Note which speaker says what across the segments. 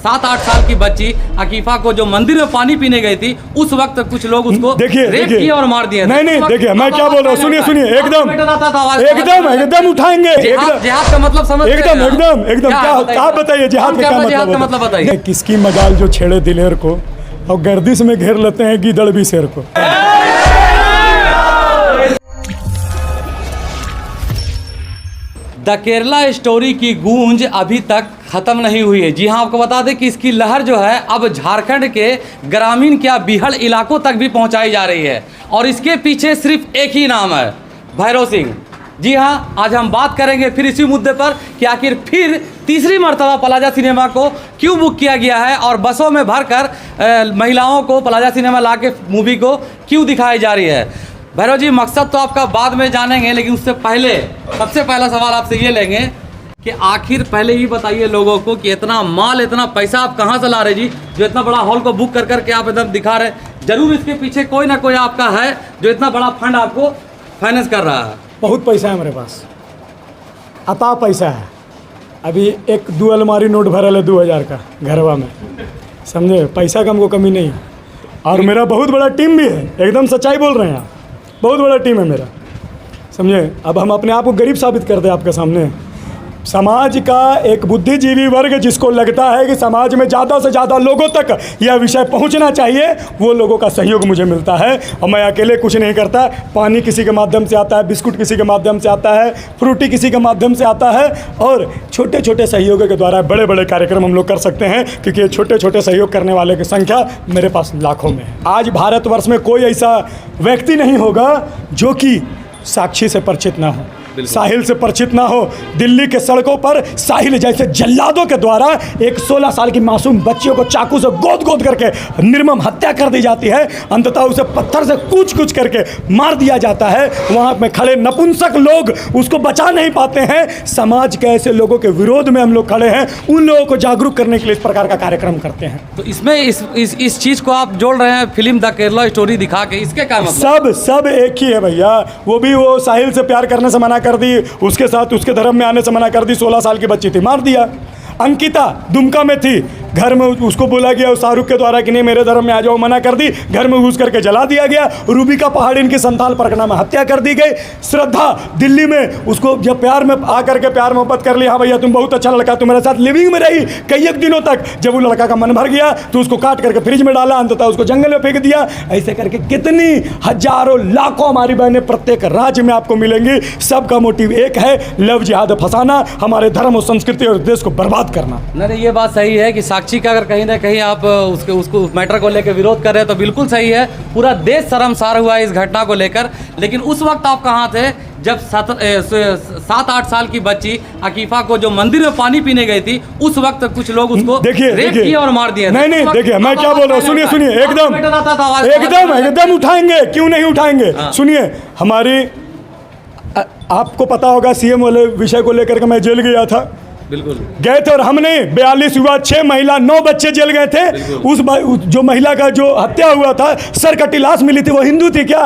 Speaker 1: 7-8 साल की बच्ची अकीफा को जो मंदिर में पानी पीने गई थी, उस वक्त कुछ लोग उसको रेप किया और मार दिया।
Speaker 2: नहीं देखिए, मैं क्या बोल रहा हूँ, सुनिए एकदम उठाएंगे।
Speaker 1: जिहाद का मतलब समझ
Speaker 2: एकदम क्या आप बताइए, जिहाद का मतलब बताइए। किसकी मजाल जो छेड़े दिलेर को और गर्दिश में घेर लेते हैं गीदड़ भी शेर को।
Speaker 1: द केरला स्टोरी की गूंज अभी तक ख़त्म नहीं हुई है। जी हाँ, आपको बता दें कि इसकी लहर जो है अब झारखंड के ग्रामीण क्या बीहड़ इलाकों तक भी पहुंचाई जा रही है, और इसके पीछे सिर्फ एक ही नाम है, भैरव सिंह। जी हाँ, आज हम बात करेंगे फिर इसी मुद्दे पर कि आखिर फिर तीसरी मर्तबा प्लाजा सिनेमा को क्यों बुक किया गया है और बसों में भरकर महिलाओं को प्लाजा सिनेमा ला के मूवी को क्यों दिखाई जा रही है। भैरव जी, मकसद तो आपका बाद में जानेंगे, लेकिन उससे पहले सबसे पहला सवाल आपसे ये लेंगे कि आखिर पहले ही बताइए लोगों को कि इतना माल, इतना पैसा आप कहाँ से ला रहे जी, जो इतना बड़ा हॉल को बुक कर करके आप एकदम दिखा रहे। जरूर इसके पीछे कोई ना कोई आपका है जो इतना बड़ा फंड आपको फाइनेंस कर रहा है।
Speaker 2: बहुत पैसा है मेरे पास, अता पैसा है। अभी एक 2 अलमारी नोट भरल है 2000 का घरवा में, समझे। पैसा का हमको कमी नहीं है, और मेरा बहुत बड़ा टीम भी है। एकदम सच्चाई बोल रहे हैं आप, बहुत बड़ा टीम है मेरा, समझे। अब हम अपने आप को गरीब साबित कर दें आपके सामने। समाज का एक बुद्धिजीवी वर्ग जिसको लगता है कि समाज में ज़्यादा से ज़्यादा लोगों तक यह विषय पहुंचना चाहिए, वो लोगों का सहयोग मुझे मिलता है। और मैं अकेले कुछ नहीं करता। पानी किसी के माध्यम से आता है, बिस्कुट किसी के माध्यम से आता है, फ्रूटी किसी के माध्यम से आता है, और छोटे छोटे सहयोगों के द्वारा बड़े बड़े कार्यक्रम हम लोग कर सकते हैं, क्योंकि छोटे छोटे सहयोग करने वाले की संख्या मेरे पास लाखों में है। आज भारतवर्ष में कोई ऐसा व्यक्ति नहीं होगा जो कि साक्षी से परिचित ना हो, साहिल से परिचित ना हो। दिल्ली के सड़कों पर साहिल जैसे जल्लादों के द्वारा एक 16 साल की मासूम बच्चियों को चाकू से गोद करके निर्मम हत्या कर दी जाती है, अंततः उसे पत्थर से कूच करके मार दिया जाता है। वहाँ में खड़े नपुंसक लोग उसको बचा नहीं पाते हैं। समाज के ऐसे लोगों के विरोध में हम लोग खड़े हैं, उन लोगों को जागरूक करने के लिए इस प्रकार का कार्यक्रम करते हैं।
Speaker 1: तो इसमें इस चीज़ को आप जोड़ रहे हैं फिल्म द केरला स्टोरी दिखा के, इसके क्या मतलब?
Speaker 2: सब एक ही है भैया। वो साहिल से प्यार करने से मना कर दी, उसके साथ उसके धर्म में आने से मना कर दी। 16 साल की बच्ची थी, मार दिया। अंकिता दुमका में थी, घर में उसको बोला गया शाहरुख के द्वारा कि नहीं मेरे धर्म में आ जाओ, मना कर दी, घर में घुस करके जला दिया गया। रूबिका पहाड़ी इनकी संथाल परगना में हत्या कर दी गई। श्रद्धा दिल्ली में, उसको जब प्यार में आकर के प्यार मोहब्बत कर लिया, हाँ भैया तुम बहुत अच्छा लड़का, तुम मेरे साथ लिविंग में रही कई एक दिनों तक। जब वो लड़का का मन भर गया तो उसको काट करके फ्रिज में डाला, अंततः उसको जंगल में फेंक दिया। ऐसे करके कितनी हजारों लाखों हमारी बहनें प्रत्येक राज्य में आपको मिलेंगी। सबका मोटिव एक है, लव जिहाद फंसाना, हमारे धर्म और संस्कृति और देश को बर्बाद करना।
Speaker 1: नहीं, ये बात सही है कि साक्षी का अगर कहीं ना कहीं आप उसको मैटर को लेकर विरोध कर रहे हैं तो बिल्कुल सही है। पूरा देश शर्मसार हुआ है इस घटना को लेकर। लेकिन उस वक्त आप कहाँ थे जब 7-8 साल की बच्ची अकीफा को जो मंदिर में पानी पीने गई थी, उस वक्त कुछ लोग उसको रेप किया और मार दिया।
Speaker 2: नहीं देखिए, मैं क्या बोल रहा हूँ, सुनिए एकदम उठाएंगे, क्यों नहीं उठाएंगे। सुनिए, हमारी आपको पता होगा सीएम वाले विषय को लेकर के मैं जेल गया था,
Speaker 1: बिल्कुल
Speaker 2: गए थे, और हमने 42 हुआ, 6 महिला 9 बच्चे जेल गए थे। उस जो महिला का जो हत्या हुआ था, सर कटी लाश मिली थी, वो हिंदू थी क्या?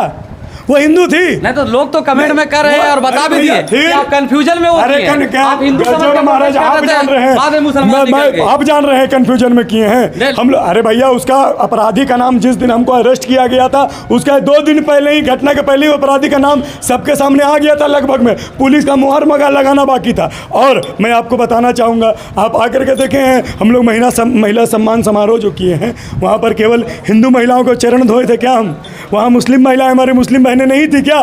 Speaker 2: वो हिंदू थी?
Speaker 1: नहीं तो लोग तो कमेंट में कर रहे हैं और बता भी दिए कि आप कंफ्यूजन में हो।
Speaker 2: अरे आप हिंदू महाराज आप जान रहे हैं, आप जान रहे हैं कंफ्यूजन में किए हैं हम लोग। अरे भैया, उसका अपराधी का नाम जिस दिन हमको अरेस्ट किया गया था, उसका 2 दिन पहले ही, घटना के पहले ही अपराधी का नाम सबके सामने आ गया था लगभग में। पुलिस का मुहर मगा लगाना बाकी था। और मैं आपको बताना चाहूँगा, आप आकर के देखे हैं, हम लोग महिला सम्मान समारोह जो किए हैं, वहाँ पर केवल हिंदू महिलाओं को चरण धोए थे क्या हम? वहाँ मुस्लिम महिलाएं, हमारी मुस्लिम बहनें नहीं थी क्या?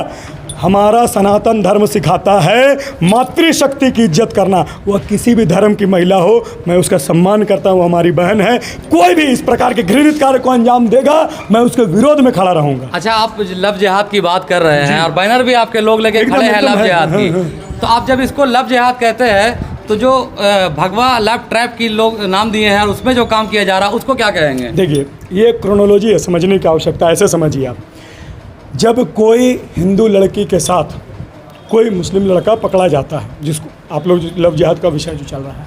Speaker 2: हमारा सनातन धर्म सिखाता है मातृशक्ति की इज्जत करना। वह किसी भी धर्म की महिला हो, मैं उसका सम्मान करता हूँ, हमारी बहन है। कोई भी इस प्रकार के घृणित कार्य को अंजाम देगा, मैं उसके विरोध में खड़ा रहूँगा।
Speaker 1: अच्छा, आप लव जिहाद की बात कर रहे हैं और बैनर भी आपके लोग लेके खड़े हैं लव जिहाद की, तो आप जब इसको लव जिहाद कहते हैं तो जो भगवा लव ट्रैप की लोग नाम दिए हैं और उसमें जो काम किया जा रहा है उसको क्या कहेंगे?
Speaker 2: देखिए, ये क्रोनोलॉजी है, समझने की आवश्यकता है। ऐसे समझिए आप, जब कोई हिंदू लड़की के साथ कोई मुस्लिम लड़का पकड़ा जाता है, जिसको आप लोग लव जिहाद का विषय जो चल रहा है,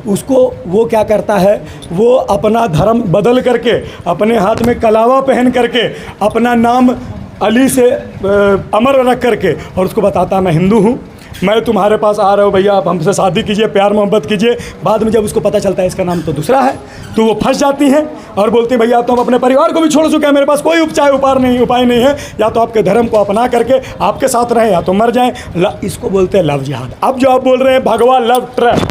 Speaker 2: उसको वो क्या करता है, वो अपना धर्म बदल करके, अपने हाथ में कलावा पहन करके, अपना नाम अली से अमर रख करके, और उसको बताता मैं हिंदू हूँ, मैं तुम्हारे पास आ रहा हूँ भैया, आप हमसे शादी कीजिए, प्यार मोहब्बत कीजिए। बाद में जब उसको पता चलता है इसका नाम तो दूसरा है, तो वो फंस जाती हैं और बोलती हैं भैया अब तो हम अपने परिवार को भी छोड़ चुके हैं, मेरे पास कोई उपाय नहीं है, या तो आपके धर्म को अपना करके आपके साथ रहें या तो मर जाएं। इसको बोलते हैं लव जिहाद। अब जो आप बोल रहे हैं भगवा लव ट्रैप,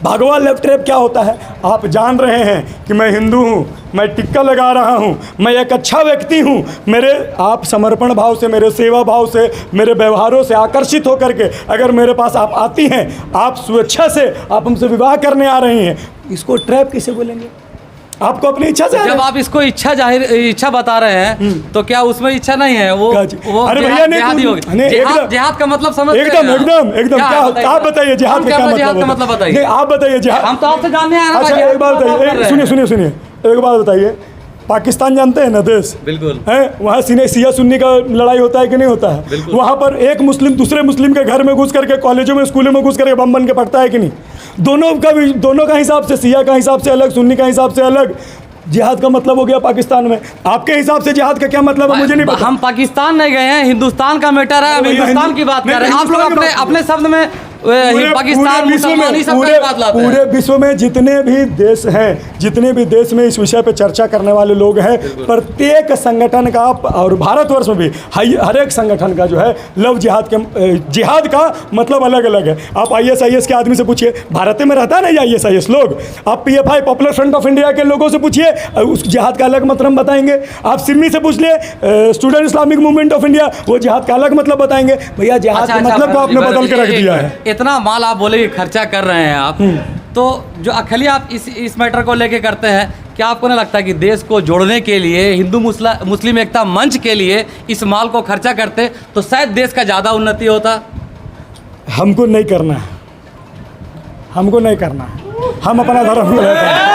Speaker 2: भगवा लव ट्रैप क्या होता है? आप जान रहे हैं कि मैं हिंदू हूँ, मैं टिक्का लगा रहा हूँ, मैं एक अच्छा व्यक्ति हूँ, मेरे आप समर्पण भाव से, मेरे सेवा भाव से, मेरे व्यवहारों से आकर्षित होकर के अगर मेरे पास आप आती हैं, आप स्वेच्छा से आप हमसे विवाह करने आ रही हैं, इसको ट्रैप किसे बोलेंगे? आपको अपनी इच्छा से
Speaker 1: जब आप इसको इच्छा बता रहे हैं तो क्या उसमें इच्छा नहीं है? वो
Speaker 2: अरे भैया
Speaker 1: जिहादी हो गया। जिहाद का मतलब समझ
Speaker 2: एकदम क्या आप बताइए जिहाद का क्या मतलब
Speaker 1: बताइए।
Speaker 2: आप बताइए जिहाद।
Speaker 1: हम तो आपसे जानने आए हैं।
Speaker 2: अच्छा एक बात बताइए, सुनिए एक बात बताइए, पाकिस्तान जानते हैं ना देश?
Speaker 1: बिल्कुल
Speaker 2: है, वहाँ सिया सुन्नी का लड़ाई होता है कि नहीं होता है? वहाँ पर एक मुस्लिम दूसरे मुस्लिम के घर में घुस करके, कॉलेजों में स्कूलों में घुस करके बम बन के पड़ता है कि नहीं? दोनों का हिसाब से, सिया का हिसाब से अलग, सुन्नी का हिसाब से अलग। जिहाद का मतलब हो गया पाकिस्तान में। आपके हिसाब से जिहाद का क्या मतलब है मुझे नहीं पता।
Speaker 1: हम पाकिस्तान नहीं गए हैं, हिंदुस्तान का मैटर है, हम हिंदुस्तान की बात कर रहे हैं। आप लोग अपने शब्द में पाकिस्तान मुसलमानी सब की बात लाते हैं।
Speaker 2: पूरे विश्व में जितने भी देश हैं, जितने भी देश में इस विषय पे चर्चा करने वाले लोग हैं, प्रत्येक संगठन का और भारतवर्ष में भी हर एक संगठन का जो है लव जिहाद का मतलब अलग अलग है। आप ISIS के आदमी से पूछिए, भारत में रहता है ना ये ISIS लोग, आप PFI popular front of India के लोगों से पूछिए, उस जिहाद का अलग मतलब बताएंगे। आप सिमी से पूछ लिए, student Islamic movement of India, वो जिहाद का अलग मतलब बताएंगे। भैया जिहाद का मतलब को आपने बदल के रख दिया है।
Speaker 1: इतना माल आप बोले खर्चा कर रहे हैं आप, तो जो अखिली आप इस मैटर को लेके करते हैं, क्या आपको नहीं लगता कि देश को जोड़ने के लिए, हिंदू मुस्लिम एकता मंच के लिए इस माल को खर्चा करते तो शायद देश का ज़्यादा उन्नति होता? हमको नहीं करना है, हम अपना धर्म को लेते हैं।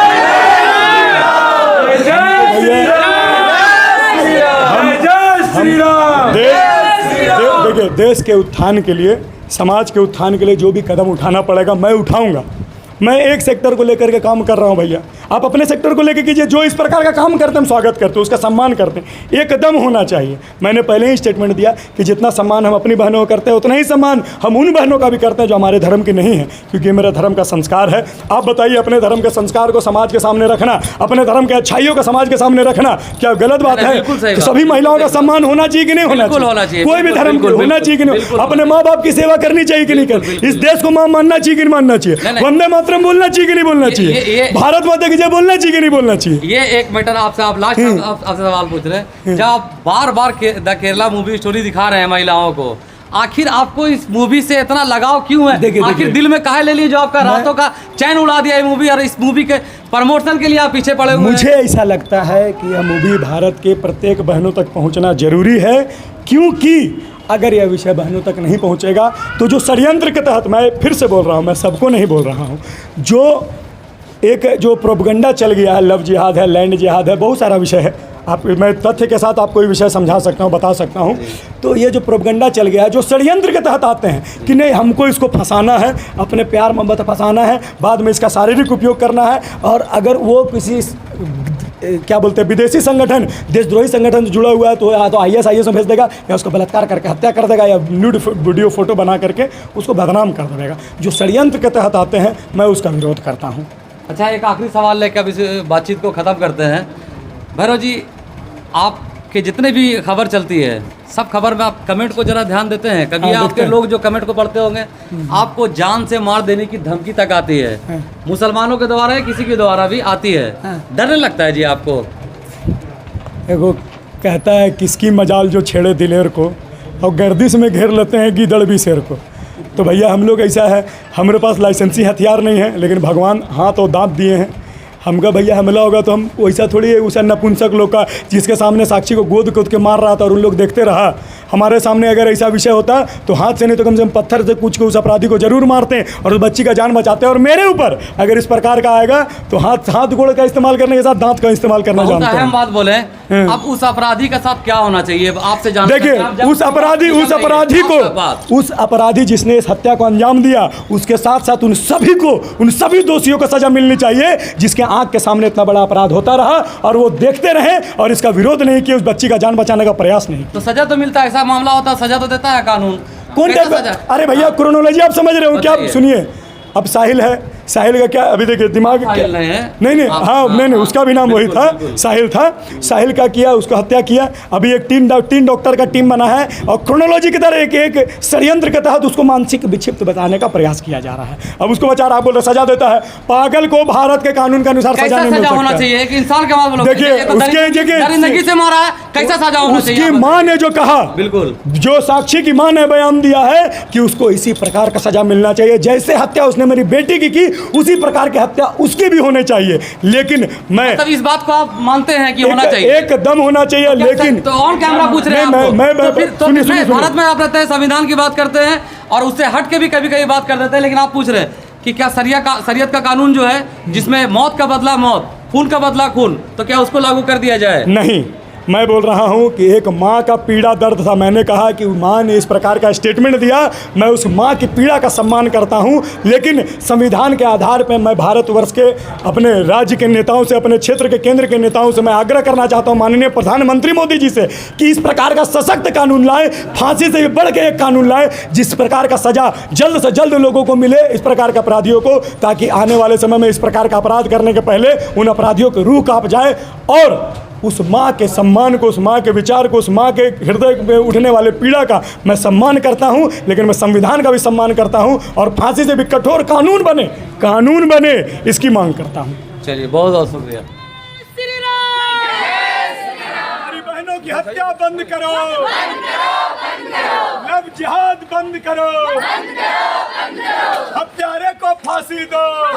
Speaker 1: देखिए, देश के उत्थान के लिए, समाज के उत्थान के लिए जो भी कदम उठाना पड़ेगा मैं उठाऊंगा। मैं एक सेक्टर को लेकर के काम कर रहा हूं भैया, आप अपने सेक्टर को लेकर कीजिए। जो इस प्रकार का काम करते हैं हम स्वागत करते हैं, उसका सम्मान करते हैं, एकदम होना चाहिए। मैंने पहले ही स्टेटमेंट दिया कि जितना सम्मान हम अपनी बहनों को करते हैं उतना ही सम्मान हम उन बहनों का भी करते हैं जो हमारे धर्म की नहीं है, क्योंकि मेरा धर्म का संस्कार है। आप बताइए, अपने धर्म के संस्कार को समाज के सामने रखना, अपने धर्म के अच्छाइयों का समाज के सामने रखना क्या गलत बात है? कि सभी महिलाओं का सम्मान होना चाहिए कि नहीं होना चाहिए? कोई भी धर्म को होना चाहिए कि नहीं? अपने माँ बाप की सेवा करनी चाहिए कि नहीं करनी? इस देश को माँ मानना चाहिए कि नहीं मानना चाहिए? वंदे मातरम बोलना चाहिए कि नहीं बोलना चाहिए? भारत माता की जय बोलना चाहिए कि नहीं बोलना चाहिए? ये एक मैटर आपसे, आप लास्ट आपसे सवाल पूछ रहे हैं। जब आप बार बार द केरला मूवी स्टोरी दिखा रहे हैं महिलाओं को, आखिर आपको इस मूवी से इतना लगाव क्यों है? आखिर दिल में काहे ले लिए जो आपका रातों का चैन उड़ा दिया ये मूवी, और इस मूवी के प्रमोशन के लिए आप पीछे पड़े हुए हैं?
Speaker 2: मुझे ऐसा लगता है कि यह मूवी भारत के प्रत्येक बहनों तक पहुंचना जरूरी है, क्योंकि अगर यह विषय बहनों तक नहीं पहुंचेगा तो जो षड्यंत्र के तहत, मैं फिर से बोल रहा हूं, मैं सबको नहीं बोल रहा हूं, जो प्रोपगंडा चल गया है, लव जिहाद है, लैंड जिहाद है, बहुत सारा विषय है। मैं तथ्य के साथ आपको ये विषय समझा सकता हूँ, बता सकता हूँ। तो ये जो प्रोपगंडा चल गया है, जो षड्यंत्र के तहत आते हैं कि नहीं हमको इसको फंसाना है, अपने प्यार मोहब्बत फंसाना है, बाद में इसका शारीरिक उपयोग करना है, और अगर वो किसी क्या बोलते हैं विदेशी संगठन, देशद्रोही संगठन से जुड़ा हुआ है तो या तो ISIS में भेज देगा, या उसको बलात्कार करके हत्या कर देगा, या न्यूड वीडियो फोटो बना करके उसको बदनाम कर देगा। जो षड्यंत्र के तहत आते हैं मैं उसका विरोध करता हूँ।
Speaker 1: अच्छा, एक आखिरी सवाल लेकर अब इस बातचीत को ख़त्म करते हैं। भैरव जी, आपके जितने भी खबर चलती है, सब खबर में आप कमेंट को जरा ध्यान देते हैं? कभी आपके लोग जो कमेंट को पढ़ते होंगे, आपको जान से मार देने की धमकी तक आती है, मुसलमानों के द्वारा या किसी के द्वारा भी आती है, डर नहीं लगता है जी आपको?
Speaker 2: एगो कहता है किसकी मजाल जो छेड़े दिलेर को, और गर्दिश में घेर लेते हैं गीदड़ भी शेर को। तो भैया हम लोग ऐसा है, हमारे पास लाइसेंसी हथियार नहीं है, लेकिन भगवान हाथ और दांत दिए हैं। हमका भैया हमला होगा तो हम वैसा थोड़ी है उस नपुंसक लोग का जिसके सामने साक्षी को गोद कूद के मार रहा था और उन लोग देखते रहा। हमारे सामने अगर ऐसा विषय होता तो हाथ से नहीं तो कम से कम पत्थर से कूच के उस अपराधी को जरूर मारते हैं और उस बच्ची का जान बचाते हैं। और मेरे ऊपर अगर इस प्रकार का आएगा तो हाथ गोड़ का इस्तेमाल करने के साथ दांत का इस्तेमाल करना जानते हैं।
Speaker 1: अहम बात बोले, अब उस अपराधी के साथ क्या होना चाहिए आपसे जानते हैं?
Speaker 2: देखिए, उस अपराधी जिसने इस हत्या को अंजाम दिया, उसके साथ साथ उन सभी दोषियों को सजा मिलनी चाहिए जिसके आंख के सामने इतना बड़ा अपराध होता रहा और वो देखते रहे और इसका विरोध नहीं किया, उस बच्ची का जान बचाने का प्रयास नहीं।
Speaker 1: तो सजा तो मिलता है, ऐसा मामला होता है सजा तो देता है कानून।
Speaker 2: कौन
Speaker 1: कैसा
Speaker 2: टाइप?
Speaker 1: सजा?
Speaker 2: अरे भैया क्रोनोलॉजी आप समझ रहे हो क्या?
Speaker 1: बताइए।
Speaker 2: सुनिए, अब साहिल है, साहिल का क्या अभी देखिए दिमाग
Speaker 1: साहिल नहीं है?
Speaker 2: नहीं
Speaker 1: हाँ,
Speaker 2: हाँ
Speaker 1: हाँ,
Speaker 2: नहीं
Speaker 1: हाँ,
Speaker 2: उसका भी नाम वही
Speaker 1: बिल्कुल,
Speaker 2: था,
Speaker 1: बिल्कुल।
Speaker 2: साहिल था। साहिल का किया, उसको हत्या किया। अभी एक तीन डॉक्टर का टीम बना है और क्रोनोलॉजी की तरह एक षड्यंत्र के तहत उसको मानसिक विक्षिप्त बताने का प्रयास किया जा रहा है। अब उसको बचा रहा, आप बोल रहे सजा देता है। पागल को भारत के कानून के अनुसार सजा
Speaker 1: कैसा
Speaker 2: नहीं मिल
Speaker 1: सजा होना
Speaker 2: सकता।
Speaker 1: चाहिए? एक इंसान के बाद बोलो
Speaker 2: देखिए,
Speaker 1: ये तो
Speaker 2: उसके जगह-
Speaker 1: दरिंदगी से मारा है, कैसा सजा होना चाहिए?
Speaker 2: उसकी
Speaker 1: आप
Speaker 2: माँ ने जो कहा,
Speaker 1: बिल्कुल।
Speaker 2: जो साक्षी की माँ ने बयान दिया है कि उसको इसी प्रकार का सजा मिलना चाहिए, जैसे हत्या उसने मेरी बेटी की उसी प्रकार की हत्या उसकी भी होने चाहिए। लेकिन मैं
Speaker 1: तब इस बात को आप मानते हैं कि होना चाहिए?
Speaker 2: एकदम होना चाहिए, लेकिन
Speaker 1: तो ऑन कैमरा पूछ रहे हैं
Speaker 2: नहीं,
Speaker 1: आपको।
Speaker 2: मैं-
Speaker 1: तो फिर
Speaker 2: सुनिए,
Speaker 1: नहीं,
Speaker 2: सुनिए।
Speaker 1: भारत में आप रहते हैं, संविधान की बात करते हैं और उससे हट के भी कभी कभी बात कर देते हैं, लेकिन आप पूछ रहे हैं कि क्या शरीयत का कानून जो है, जिसमें मौत का बदला मौत, खून का बदला खून, तो क्या उसको लागू कर दिया जाए?
Speaker 2: नहीं, मैं बोल रहा हूं कि एक माँ का पीड़ा दर्द था। मैंने कहा कि माँ ने इस प्रकार का स्टेटमेंट दिया, मैं उस माँ की पीड़ा का सम्मान करता हूं, लेकिन संविधान के आधार पर मैं भारतवर्ष के अपने राज्य के नेताओं से, अपने क्षेत्र के केंद्र के नेताओं से मैं आग्रह करना चाहता हूं, माननीय प्रधानमंत्री मोदी जी से, कि इस प्रकार का सशक्त कानून लाएं, फांसी से भी बढ़ के एक कानून लाएं, जिस प्रकार का सजा जल्द से जल्द लोगों को मिले इस प्रकार के अपराधियों को, ताकि आने वाले समय में इस प्रकार का अपराध करने के पहले उन अपराधियों की रूह कांप जाए और उस माँ के सम्मान को, उस माँ के विचार को, उस माँ के हृदय में उठने वाले पीड़ा का मैं सम्मान करता हूँ, लेकिन मैं संविधान का भी सम्मान करता हूँ और फांसी से भी कठोर कानून बने इसकी मांग करता हूँ।
Speaker 1: चलिए, बहुत बहुत शुक्रिया।
Speaker 2: हमारी बहनों की हत्या बंद करो, लव जिहाद बंद करो, हत्यारे को फांसी दो।